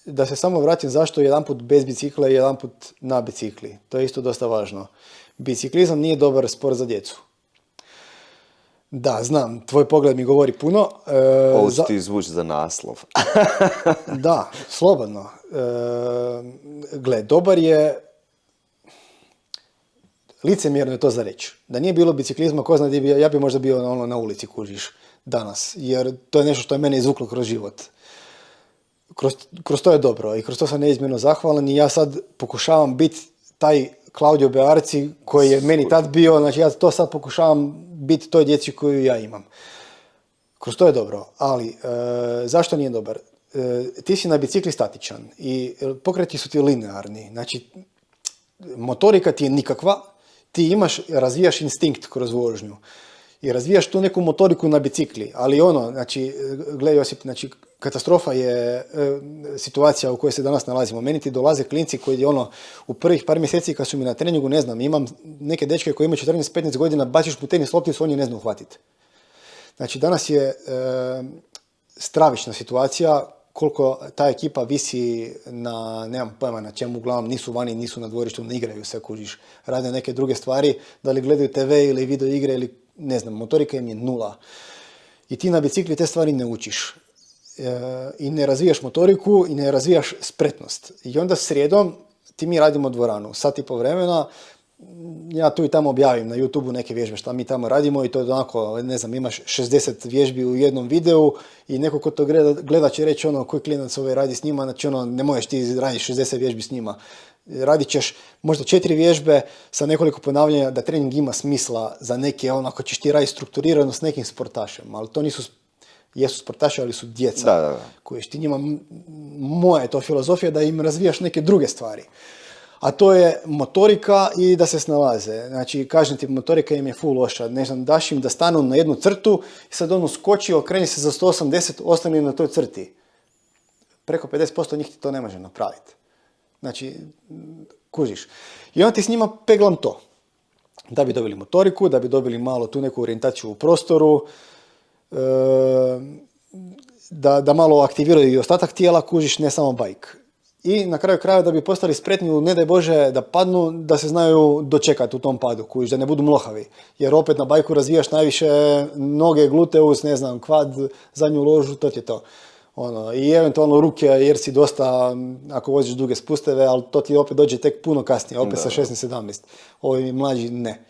da se samo vratim zašto jedanput bez bicikla i jedanput na bicikli. To je isto dosta važno. Biciklizam nije dobar sport za djecu. Da, znam, tvoj pogled mi govori puno. Ovo ću ti izvući za naslov. Da, slobodno. Gle, dobar je, licemjerno je to za reći. Da nije bilo biciklizma, ko zna gdje bi, ja bi možda bio ono na ulici, kužiš, danas. Jer to je nešto što je mene izvuklo kroz život. Kroz to je dobro i kroz to sam neizmjerno zahvalan i ja sad pokušavam biti taj Claudio Bearci koji je meni tad bio, znači ja to sad pokušavam biti toj djeci koju ja imam. Kroz to je dobro, ali zašto nije dobar? Ti si na bicikli statičan i pokreti su ti linearni, znači motorika ti je nikakva, ti razvijaš instinkt kroz vožnju i razvijaš tu neku motoriku na bicikli, ali znači, gle Josip, znači katastrofa je situacija u kojoj se danas nalazimo. Meni ti dolaze klinci koji u prvih par mjeseci kad su mi na treningu, ne znam, imam neke dečke koji imaju 14-15 godina, baciš mu tenis lopticu, on je ne zna uhvatiti. Znači danas je stravična situacija koliko ta ekipa visi na, nemam pojma na čemu, uglavnom nisu vani, nisu na dvorištu, ne igraju se, kužiš, rade neke druge stvari, da li gledaju TV ili video igre ili ne znam, motorika im je nula. I ti na bicikli te stvari ne učiš. I ne razvijaš motoriku i ne razvijaš spretnost. I onda srijedom mi radimo dvoranu, sat i pol vremena, ja tu i tamo objavim na YouTube neke vježbe šta mi tamo radimo i to je onako, ne znam, imaš 60 vježbi u jednom videu i neko ko to gleda će reći koji klinac radi s njima, znači ne možeš ti raditi 60 vježbi s njima. Radit ćeš možda 4 vježbe sa nekoliko ponavljanja da trening ima smisla za neke, ako ćeš ti raditi strukturirano s nekim sportašem, ali to jesu sportaši, ali su djeca. Da. Koji ti njima, moja je to filozofija da im razvijaš neke druge stvari. A to je motorika i da se snalaze. Znači, kažem ti, motorika im je full loša. Ne znam, daš im da stanu na jednu crtu i sad skoči, okreni se za 180, ostane na toj crti. Preko 50% njih ti to ne može napraviti. Znači, kužiš. I onda ti s njima peglam to. Da bi dobili motoriku, da bi dobili malo tu neku orijentaciju u prostoru, da malo aktiviraju i ostatak tijela, kužiš, ne samo bajk. I na kraju krajeva da bi postali spretni, ne daj Bože da padnu, da se znaju dočekati u tom padu, kužiš, da ne budu mlohavi. Jer opet na bajku razvijaš najviše noge, gluteus, ne znam, kvad, zadnju ložu, to ti je to. I eventualno ruke, jer si dosta, ako voziš duge spusteve, ali to ti opet dođe tek puno kasnije, opet sa 16-17. Ovi mlađi ne.